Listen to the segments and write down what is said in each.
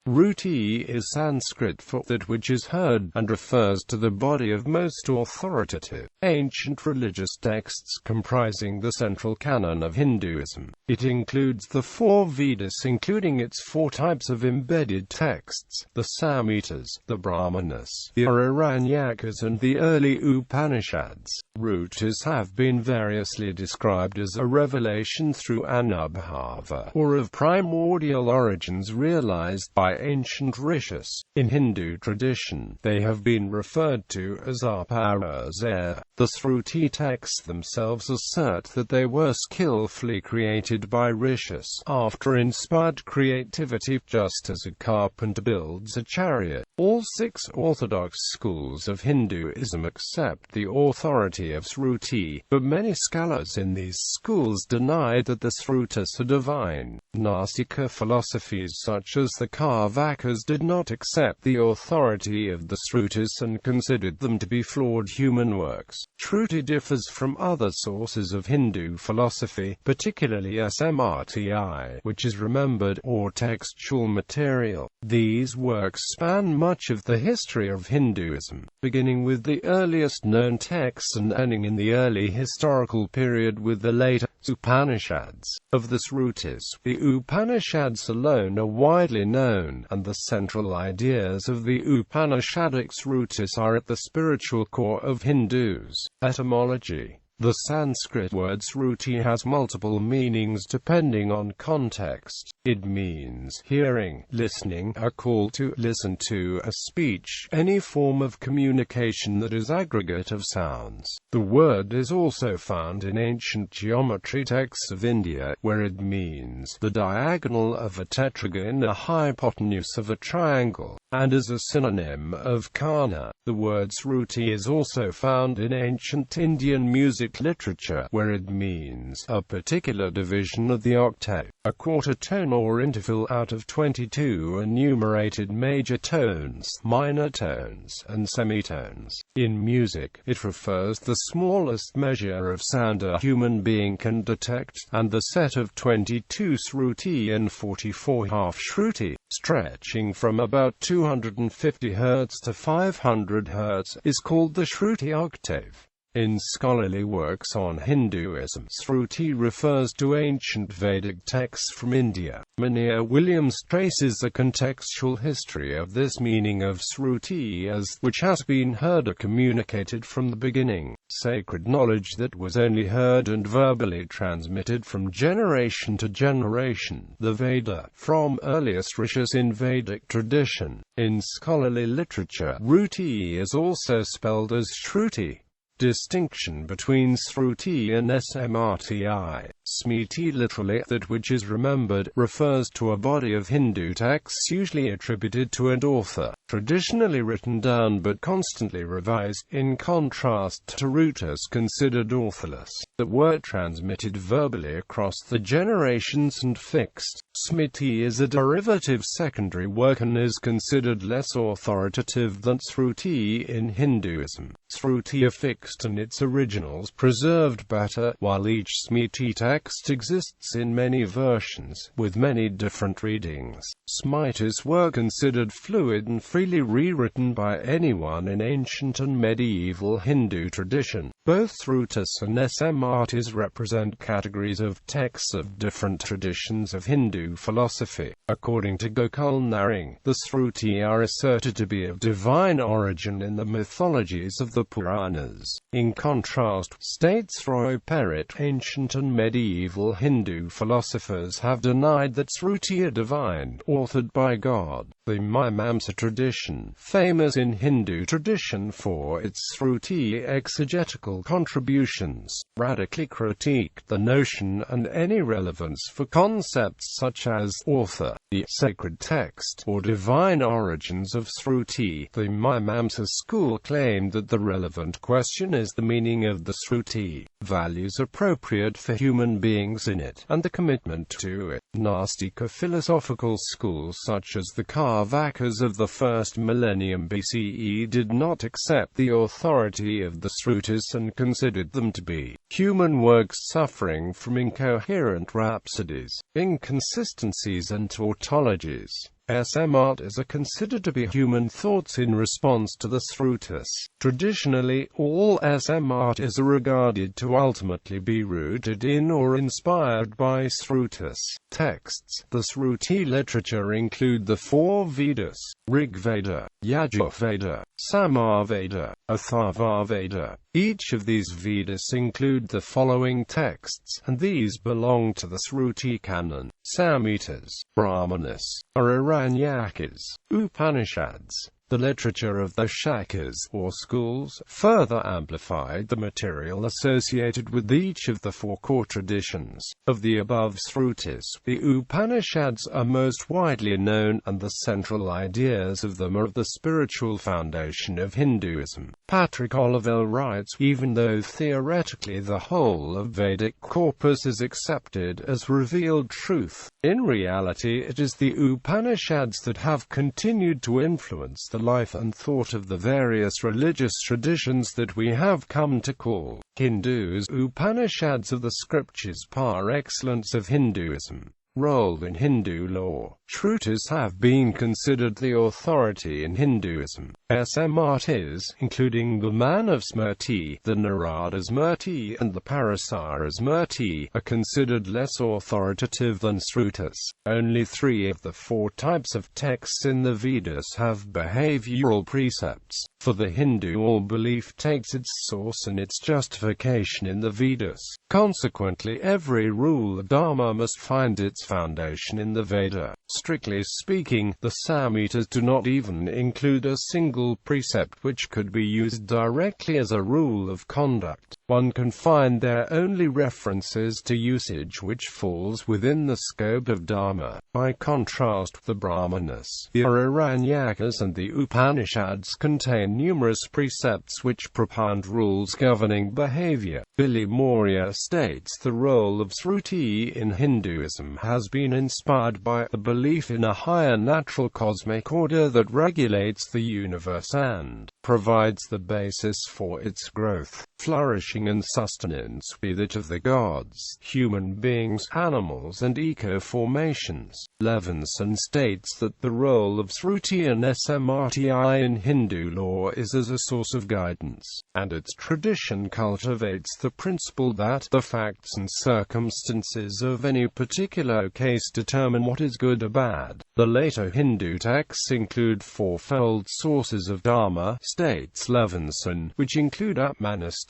Shruti is Sanskrit for that which is heard, and refers to the body of most authoritative, ancient religious texts comprising the central canon of Hinduism. It includes the 4 Vedas, including its 4 types of embedded texts: the Samhitas, the Brahmanas, the Aranyakas, and the early Upanishads. Śrutis have been variously described as a revelation through anubhava, or of primordial origins realized by ancient rishis. In Hindu tradition, they have been referred to as apauruṣeya. The Sruti texts themselves assert that they were skillfully created by rishis, after inspired creativity, just as a carpenter builds a chariot. All 6 orthodox schools of Hinduism accept the authority of Śruti, but many scholars in these schools deny that the Śrutis are divine. Gnostic philosophies such as the Vakas did not accept the authority of the Śrutis and considered them to be flawed human works. Śruti differs from other sources of Hindu philosophy, particularly Smrti, which is remembered, or textual material. These works span much of the history of Hinduism, beginning with the earliest known texts and ending in the early historical period with the later Upanishads. Of the Śrutis, the Upanishads alone are widely known, and the central ideas of the Upanishadic Śrutis are at the spiritual core of Hindus. Etymology. The Sanskrit word Sruti has multiple meanings depending on context. It means hearing, listening, a call to listen to, a speech, any form of communication that is aggregate of sounds. The word is also found in ancient geometry texts of India, where it means the diagonal of a tetragon, a hypotenuse of a triangle, and is a synonym of kana. The word Sruti is also found in ancient Indian music literature, where it means a particular division of the octave, a quarter tone or interval out of 22 enumerated major tones, minor tones, and semitones. In music, it refers to the smallest measure of sound a human being can detect, and the set of 22 Sruti and 44 half-Shruti, stretching from about 250 Hz to 500 Hz, is called the Shruti octave. In scholarly works on Hinduism, Sruti refers to ancient Vedic texts from India. Munir Williams traces the contextual history of this meaning of Sruti as which has been heard or communicated from the beginning, sacred knowledge that was only heard and verbally transmitted from generation to generation. The Veda, from earliest rishis in Vedic tradition. In scholarly literature, Shruti is also spelled as Shruti. Distinction between Sruti and Smrti. Smrti, literally that which is remembered, refers to a body of Hindu texts usually attributed to an author, traditionally written down but constantly revised, in contrast to Shrutis considered authorless, that were transmitted verbally across the generations and fixed. Smrti is a derivative secondary work and is considered less authoritative than Sruti in Hinduism. Sruti are fixed and its originals preserved better, while each Smrti text exists in many versions, with many different readings. Smritis were considered fluid and freely rewritten by anyone in ancient and medieval Hindu tradition. Both Shrutis and Smritis represent categories of texts of different traditions of Hindu philosophy. According to Gokul Naring, the Sruti are asserted to be of divine origin in the mythologies of the Puranas. In contrast, states Roy Perrett, ancient and medieval Hindu philosophers have denied that Sruti are divine, authored by God. The Mimamsa tradition, famous in Hindu tradition for its Sruti exegetical contributions, radically critiqued the notion and any relevance for concepts such as author, the sacred text, or divine origins of Sruti. The Mimamsa school claimed that the relevant question is the meaning of the Sruti, values appropriate for human beings in it, and the commitment to it. Gnostic philosophical schools such as the Vakas of the first millennium BCE did not accept the authority of the Śrutis and considered them to be human works suffering from incoherent rhapsodies, inconsistencies and tautologies. Samhitas are considered to be human thoughts in response to the Śrutis. Traditionally, all Samhitas are regarded to ultimately be rooted in or inspired by Śrutis texts. The Sruti literature include the four Vedas: Rigveda, Yajurveda, Samaveda, Atharvaveda. Each of these Vedas include the following texts, and these belong to the Sruti canon: Samhitas, Brahmanas, Aranyakas, Upanishads. The literature of the Shakas, or schools, further amplified the material associated with each of the four core traditions of the above Śrutis. The Upanishads are most widely known, and the central ideas of them are the spiritual foundation of Hinduism. Patrick Olivelle writes, even though theoretically the whole of Vedic corpus is accepted as revealed truth, in reality it is the Upanishads that have continued to influence the life and thought of the various religious traditions that we have come to call Hindus. Upanishads are the scriptures par excellence of Hinduism. Role in Hindu law. Śrutis have been considered the authority in Hinduism. Samhitas, including the Manusmriti, the Narada-smriti, and the Parasara-smriti, are considered less authoritative than Śrutis. Only 3 of the 4 types of texts in the Vedas have behavioral precepts. For the Hindu, all belief takes its source and its justification in the Vedas. Consequently, every rule of Dharma must find its foundation in the Veda. Strictly speaking, the Samhitas do not even include a single precept which could be used directly as a rule of conduct. One can find there only references to usage which falls within the scope of Dharma. By contrast, the Brahmanas, the Aranyakas, and the Upanishads contain numerous precepts which propound rules governing behavior. Billy Moria states the role of Sruti in Hinduism has been inspired by the belief in a higher natural cosmic order that regulates the universe and provides the basis for its growth, flourishing and sustenance, be that of the gods, human beings, animals, and eco-formations. Levinson states that the role of Sruti and Samhita in Hindu law is as a source of guidance, and its tradition cultivates the principle that the facts and circumstances of any particular case determine what is good or bad. The later Hindu texts include 4-fold sources of Dharma, states Levinson, which include Upanishads,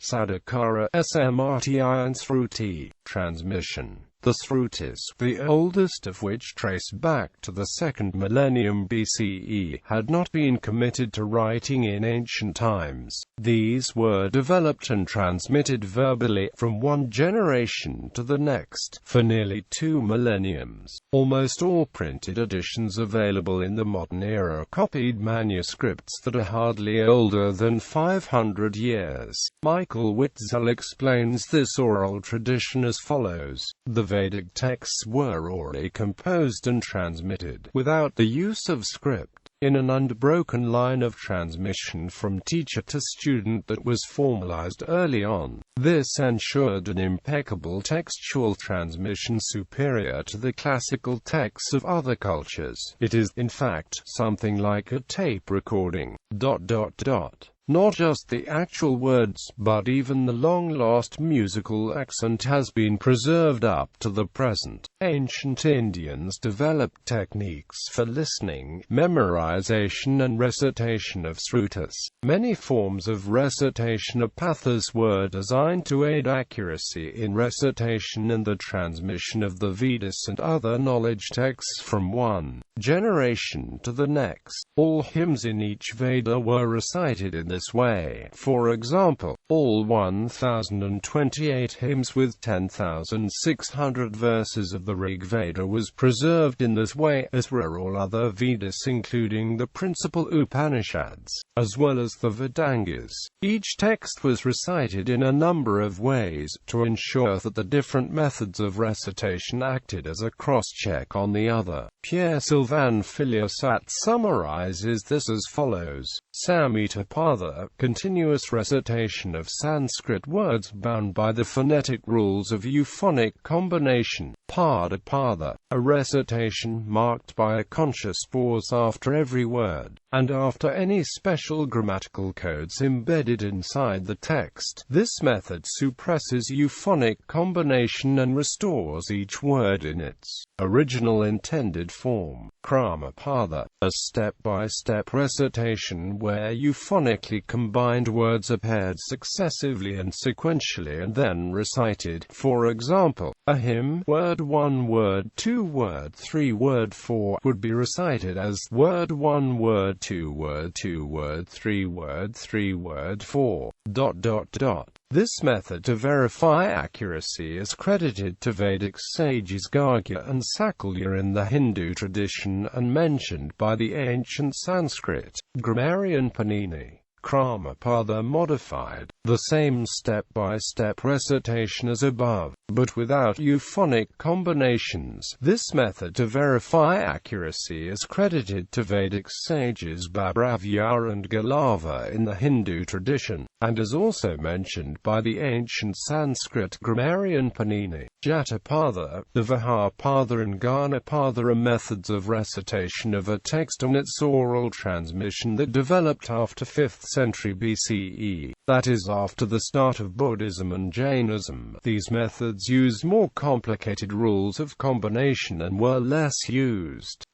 Sadhakara, Samhita, and Śruti. Transmission. The Śrutis, the oldest of which trace back to the 2nd millennium BCE, had not been committed to writing in ancient times. These were developed and transmitted verbally from one generation to the next for nearly 2 millenniums. Almost all printed editions available in the modern era are copied manuscripts that are hardly older than 500 years. Michael Witzel explains this oral tradition as follows. The Vedic texts were orally composed and transmitted, without the use of script, in an unbroken line of transmission from teacher to student that was formalized early on. This ensured an impeccable textual transmission superior to the classical texts of other cultures. It is, in fact, something like a tape recording. Not just the actual words, but even the long-lost musical accent has been preserved up to the present. Ancient Indians developed techniques for listening, memorization, and recitation of Śrutis. Many forms of recitation of pathas were designed to aid accuracy in recitation and the transmission of the Vedas and other knowledge texts from one generation to the next. All hymns in each Veda were recited in this way. For example, all 1028 hymns with 10,600 verses of the Rig Veda was preserved in this way, as were all other Vedas including the principal Upanishads, as well as the Vedangas. Each text was recited in a number of ways, to ensure that the different methods of recitation acted as a cross-check on the other. Pierre Sylvain Filiosat summarizes this as follows. Samhita Pada Jatapada, continuous recitation of Sanskrit words bound by the phonetic rules of euphonic combination. Padapada, a recitation marked by a conscious pause after every word, and after any special grammatical codes embedded inside the text. This method suppresses euphonic combination and restores each word in its original intended form. Kramapada, a step-by-step recitation where euphonically combined words are paired successively and sequentially and then recited. For example, a hymn, word 1, word 2, word 3, word 4, would be recited as word 1, word 2, word 2, word 3, word 3, word 4, ... This method to verify accuracy is credited to Vedic sages Gargya and Sakalya in the Hindu tradition and mentioned by the ancient Sanskrit grammarian Panini. Kramapada modified the same step-by-step recitation as above, but without euphonic combinations. This method to verify accuracy is credited to Vedic sages Bhabravya and Galava in the Hindu tradition, and is also mentioned by the ancient Sanskrit grammarian Panini. Jatapada, the Vihapada and Ganapada are methods of recitation of a text on its oral transmission that developed after 5th century BCE, that is, after the start of Buddhism and Jainism. These methods used more complicated rules of combination and were less used.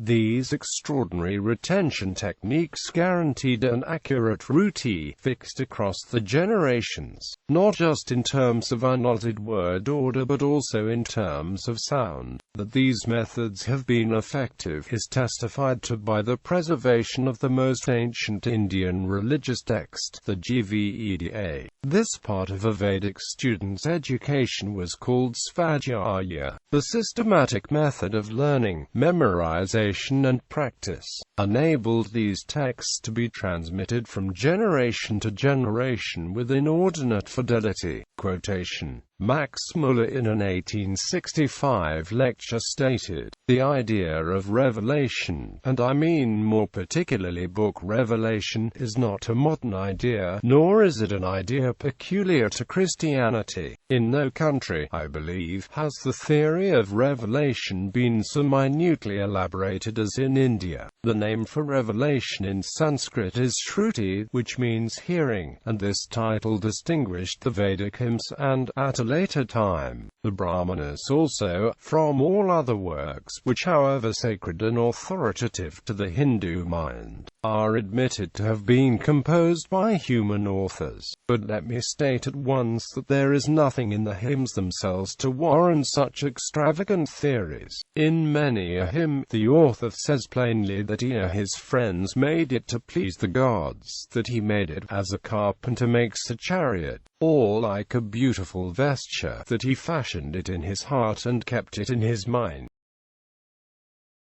These extraordinary retention techniques guaranteed an accurate Shruti, fixed across the generations, not just in terms of unaltered word order but also in terms of sound. That these methods have been effective is testified to by the preservation of the most ancient Indian religious text, the Gveda. This part of a Vedic student's education was called Svadhyaya, the systematic method of learning, memorization and practice, enabled these texts to be transmitted from generation to generation with inordinate fidelity. Quotation. Max Muller in an 1865 lecture stated, "The idea of revelation, and I mean more particularly book revelation, is not a modern idea, nor is it an idea peculiar to Christianity. In no country, I believe, has the theory of revelation been so minutely elaborated as in India. The name for revelation in Sanskrit is Shruti, which means hearing, and this title distinguished the Vedic hymns and, at a later time, the Brahmanas also, from all other works, which however sacred and authoritative to the Hindu mind, are admitted to have been composed by human authors. But let me state at once that there is nothing in the hymns themselves to warrant such extravagant theories. In many a hymn, the author says plainly that he or his friends made it to please the gods, that he made it as a carpenter makes a chariot, or like a beautiful vesture, that he fashioned it in his heart and kept it in his mind.